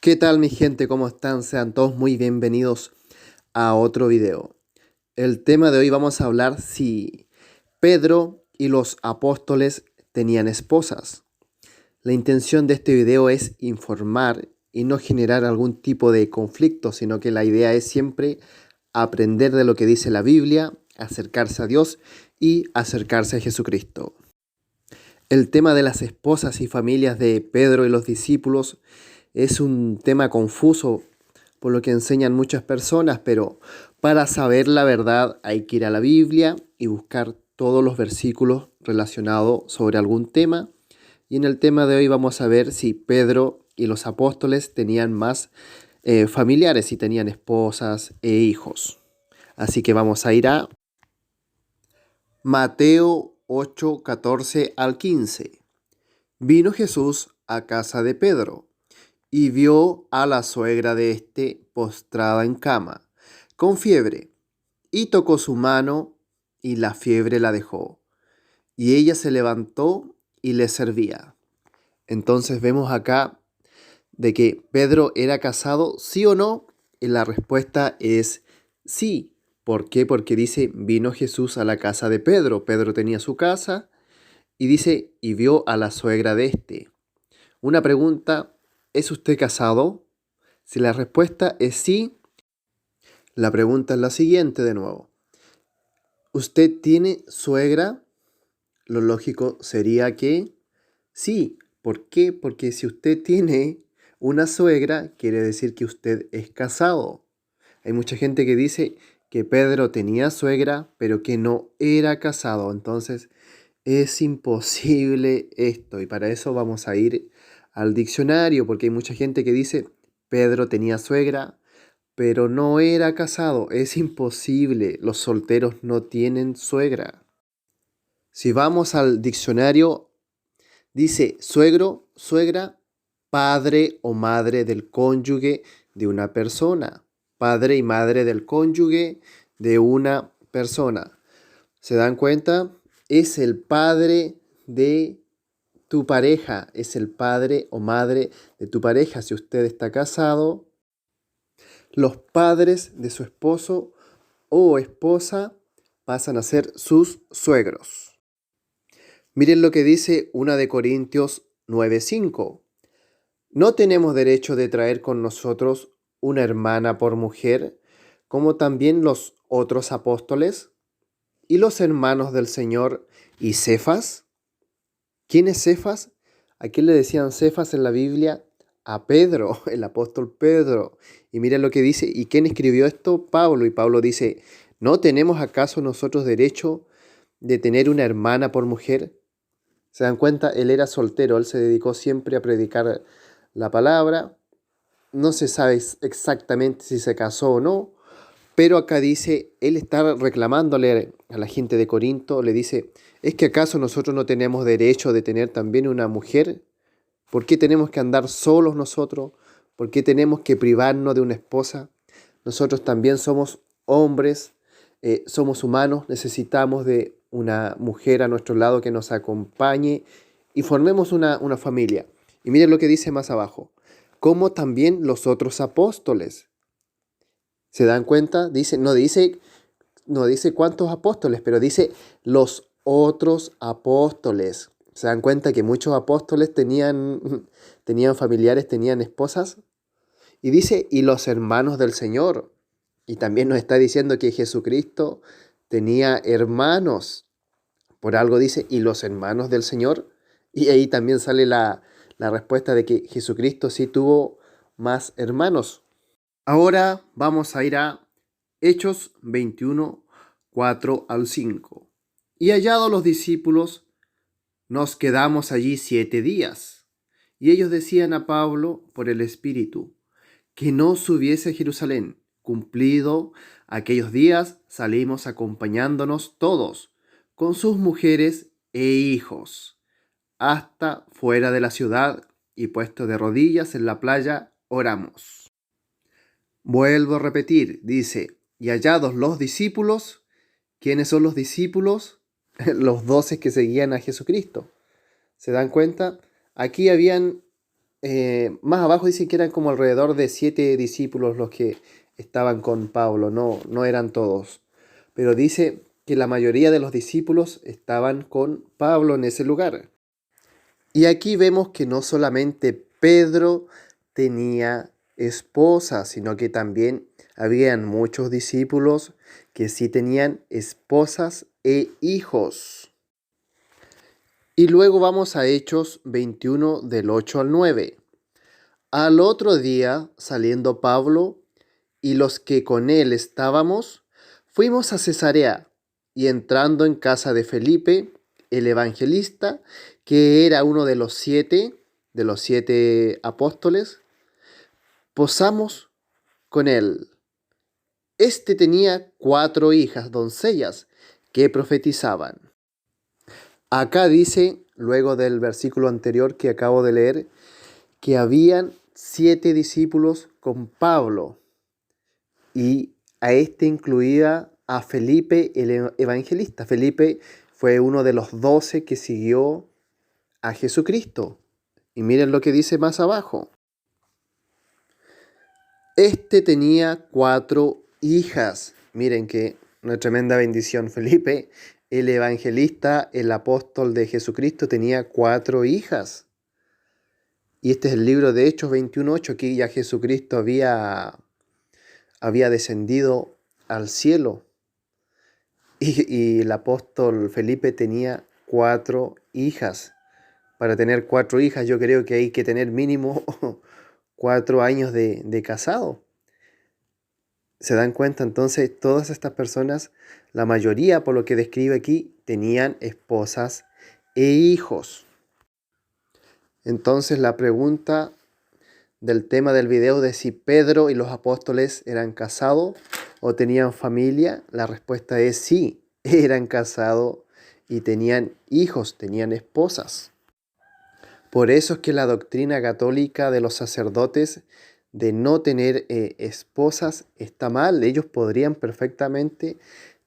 ¿Qué tal mi gente? ¿Cómo están? Sean todos muy bienvenidos a otro video. El tema de hoy vamos a hablar si Pedro y los apóstoles tenían esposas. La intención de este video es informar y no generar algún tipo de conflicto, sino que la idea es siempre aprender de lo que dice la Biblia, acercarse a Dios y acercarse a Jesucristo. El tema de las esposas y familias de Pedro y los discípulos es un tema confuso por lo que enseñan muchas personas, pero para saber la verdad hay que ir a la Biblia y buscar todos los versículos relacionados sobre algún tema. Y en el tema de hoy vamos a ver si Pedro y los apóstoles tenían más familiares, si tenían esposas e hijos. Así que vamos a ir a Mateo 8, 14 al 15. Vino Jesús a casa de Pedro y vio a la suegra de éste postrada en cama, con fiebre, y tocó su mano, y la fiebre la dejó. Y ella se levantó y le servía. Entonces vemos acá de que Pedro era casado, sí o no, y la respuesta es sí. ¿Por qué? Porque dice, vino Jesús a la casa de Pedro. Pedro tenía su casa, y dice, y vio a la suegra de éste. Una pregunta, ¿es usted casado? Si la respuesta es sí, la pregunta es la siguiente de nuevo. ¿Usted tiene suegra? Lo lógico sería que sí. ¿Por qué? Porque si usted tiene una suegra, quiere decir que usted es casado. Hay mucha gente que dice que Pedro tenía suegra, pero que no era casado. Entonces, es imposible esto. Y para eso vamos a ir al diccionario, porque hay mucha gente que dice Pedro tenía suegra, pero no era casado. Es imposible. Los solteros no tienen suegra. Si vamos al diccionario, dice suegro, suegra, padre o madre del cónyuge de una persona. Padre y madre del cónyuge de una persona. ¿Se dan cuenta? Es el padre de tu pareja. Es el padre o madre de tu pareja. Si usted está casado, los padres de su esposo o esposa pasan a ser sus suegros. Miren lo que dice 1 de Corintios 9:5. No tenemos derecho de traer con nosotros una hermana por mujer, como también los otros apóstoles y los hermanos del Señor y Cefas. ¿Quién es Cefas? ¿A quién le decían Cefas en la Biblia? A Pedro, el apóstol Pedro. Y miren lo que dice, ¿y quién escribió esto? Pablo. Y Pablo dice, ¿no tenemos acaso nosotros derecho de tener una hermana por mujer? ¿Se dan cuenta? Él era soltero, él se dedicó siempre a predicar la palabra. No se sabe exactamente si se casó o no, pero acá dice, él está reclamándole a la gente de Corinto, le dice, ¿es que acaso nosotros no tenemos derecho de tener también una mujer? ¿Por qué tenemos que andar solos nosotros? ¿Por qué tenemos que privarnos de una esposa? Nosotros también somos hombres, somos humanos, necesitamos de una mujer a nuestro lado que nos acompañe y formemos una familia. Y miren lo que dice más abajo, como también los otros apóstoles. ¿Se dan cuenta? No dice cuántos apóstoles, pero dice los otros apóstoles. ¿Se dan cuenta que muchos apóstoles tenían familiares, tenían esposas? Y dice, y los hermanos del Señor. Y también nos está diciendo que Jesucristo tenía hermanos. Por algo dice, y los hermanos del Señor. Y ahí también sale la respuesta de que Jesucristo sí tuvo más hermanos. Ahora vamos a ir a Hechos 21, 4 al 5. Y hallados los discípulos, nos quedamos allí 7 días. Y ellos decían a Pablo por el Espíritu, que no subiese a Jerusalén. Cumplido aquellos días, salimos acompañándonos todos, con sus mujeres e hijos, hasta fuera de la ciudad, y puesto de rodillas en la playa, oramos. Vuelvo a repetir, dice, y hallados los discípulos, ¿quiénes son los discípulos? Los 12 que seguían a Jesucristo. ¿Se dan cuenta? Aquí habían más abajo dice que eran como alrededor de 7 discípulos los que estaban con Pablo, no eran todos. Pero dice que la mayoría de los discípulos estaban con Pablo en ese lugar. Y aquí vemos que no solamente Pedro tenía esposa, sino que también habían muchos discípulos que sí tenían esposas e hijos. Y luego vamos a Hechos 21 del 8 al 9. Al otro día, saliendo Pablo y los que con él estábamos, fuimos a Cesarea y entrando en casa de Felipe, el evangelista, que era uno de los siete apóstoles, posamos con él. Este tenía 4 hijas doncellas que profetizaban. Acá dice, luego del versículo anterior que acabo de leer, que habían 7 discípulos con Pablo y a este incluía a Felipe el evangelista. Felipe fue uno de los 12 que siguió a Jesucristo. Y miren lo que dice más abajo. Este tenía 4 hijas. Miren que una tremenda bendición. Felipe, el evangelista, el apóstol de Jesucristo, tenía 4 hijas. Y este es el libro de Hechos 21:8. Aquí ya Jesucristo había descendido al cielo. Y el apóstol Felipe tenía 4 hijas. Para tener 4 hijas yo creo que hay que tener mínimo 4 años de casado. ¿Se dan cuenta? Entonces todas estas personas, la mayoría por lo que describe aquí, tenían esposas e hijos. Entonces la pregunta del tema del video de si Pedro y los apóstoles eran casados o tenían familia, la respuesta es sí, eran casados y tenían hijos, tenían esposas. Por eso es que la doctrina católica de los sacerdotes de no tener esposas está mal. Ellos podrían perfectamente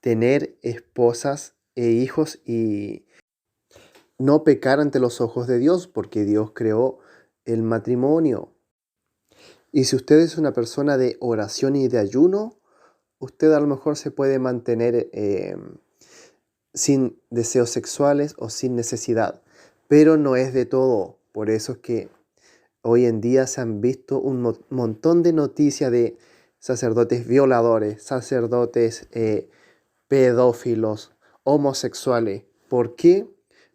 tener esposas e hijos y no pecar ante los ojos de Dios, porque Dios creó el matrimonio. Y si usted es una persona de oración y de ayuno, usted a lo mejor se puede mantener sin deseos sexuales o sin necesidad, pero no es de todo. Por eso es que hoy en día se han visto un montón de noticias de sacerdotes violadores, sacerdotes pedófilos, homosexuales. ¿Por qué?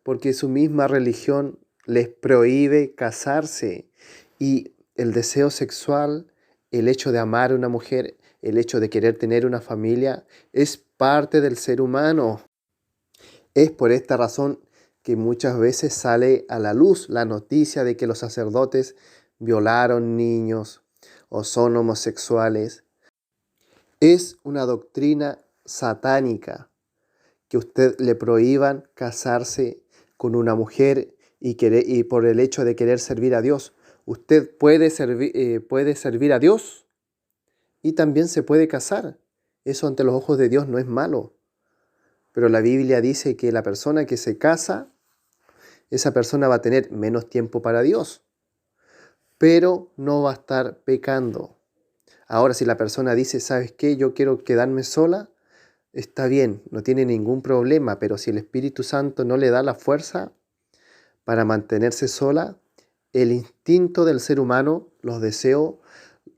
Porque su misma religión les prohíbe casarse y el deseo sexual, el hecho de amar a una mujer, el hecho de querer tener una familia, es parte del ser humano. Es por esta razón que muchas veces sale a la luz la noticia de que los sacerdotes violaron niños o son homosexuales. Es una doctrina satánica que usted le prohíban casarse con una mujer y por el hecho de querer servir a Dios. Usted puede servir a Dios y también se puede casar. Eso ante los ojos de Dios no es malo. Pero la Biblia dice que la persona que se casa, esa persona va a tener menos tiempo para Dios, pero no va a estar pecando. Ahora, si la persona dice, ¿sabes qué? Yo quiero quedarme sola, está bien, no tiene ningún problema, pero si el Espíritu Santo no le da la fuerza para mantenerse sola, el instinto del ser humano, los deseos,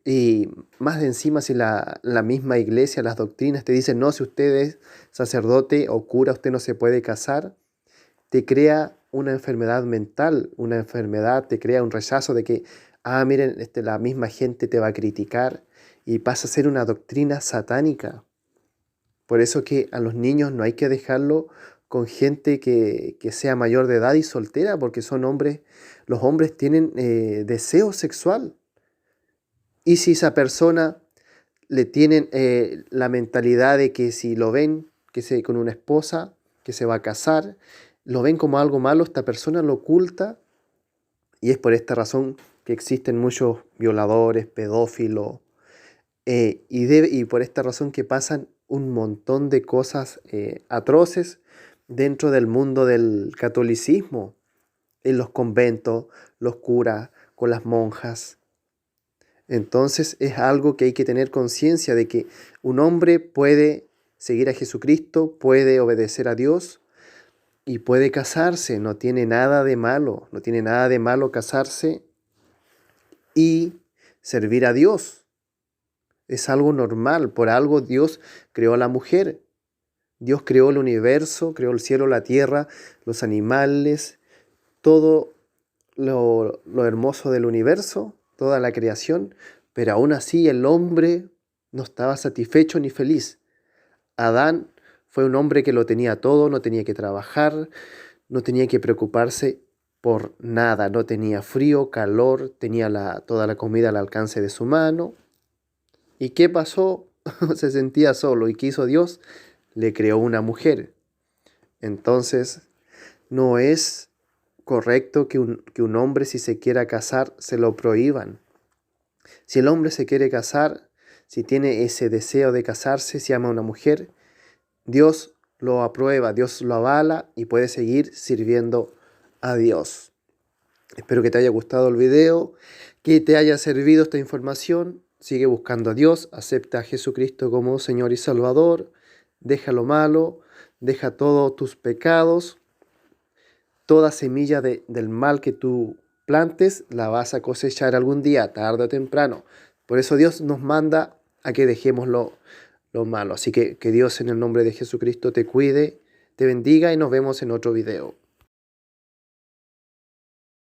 y más de encima si la misma iglesia, las doctrinas te dicen, no, si usted es sacerdote o cura, usted no se puede casar, te crea una enfermedad mental, una enfermedad, te crea un rechazo de que, miren, la misma gente te va a criticar y pasa a ser una doctrina satánica. Por eso que a los niños no hay que dejarlo con gente que sea mayor de edad y soltera, porque son hombres, los hombres tienen deseo sexual. Y si esa persona le tienen la mentalidad de que si lo ven con una esposa, que se va a casar, lo ven como algo malo, esta persona lo oculta y es por esta razón que existen muchos violadores, pedófilos y por esta razón que pasan un montón de cosas atroces dentro del mundo del catolicismo, en los conventos, los curas con las monjas. Entonces es algo que hay que tener conciencia de que un hombre puede seguir a Jesucristo, puede obedecer a Dios y puede casarse. No tiene nada de malo, no tiene nada de malo casarse y servir a Dios. Es algo normal, por algo Dios creó a la mujer. Dios creó el universo, creó el cielo, la tierra, los animales, todo lo hermoso del universo, toda la creación, pero aún así el hombre no estaba satisfecho ni feliz. Adán fue un hombre que lo tenía todo, no tenía que trabajar, no tenía que preocuparse por nada, no tenía frío, calor, tenía toda la comida al alcance de su mano. ¿Y qué pasó? Se sentía solo. ¿Y qué hizo Dios? Le creó una mujer. Entonces, no es correcto que un hombre, si se quiera casar, se lo prohíban. Si el hombre se quiere casar, si tiene ese deseo de casarse, si ama a una mujer, Dios lo aprueba, Dios lo avala y puede seguir sirviendo a Dios. Espero que te haya gustado el video, que te haya servido esta información. Sigue buscando a Dios, acepta a Jesucristo como Señor y Salvador, deja lo malo, deja todos tus pecados. Toda semilla del mal que tú plantes la vas a cosechar algún día, tarde o temprano. Por eso Dios nos manda a que dejemos lo malo. Así que Dios en el nombre de Jesucristo te cuide, te bendiga y nos vemos en otro video.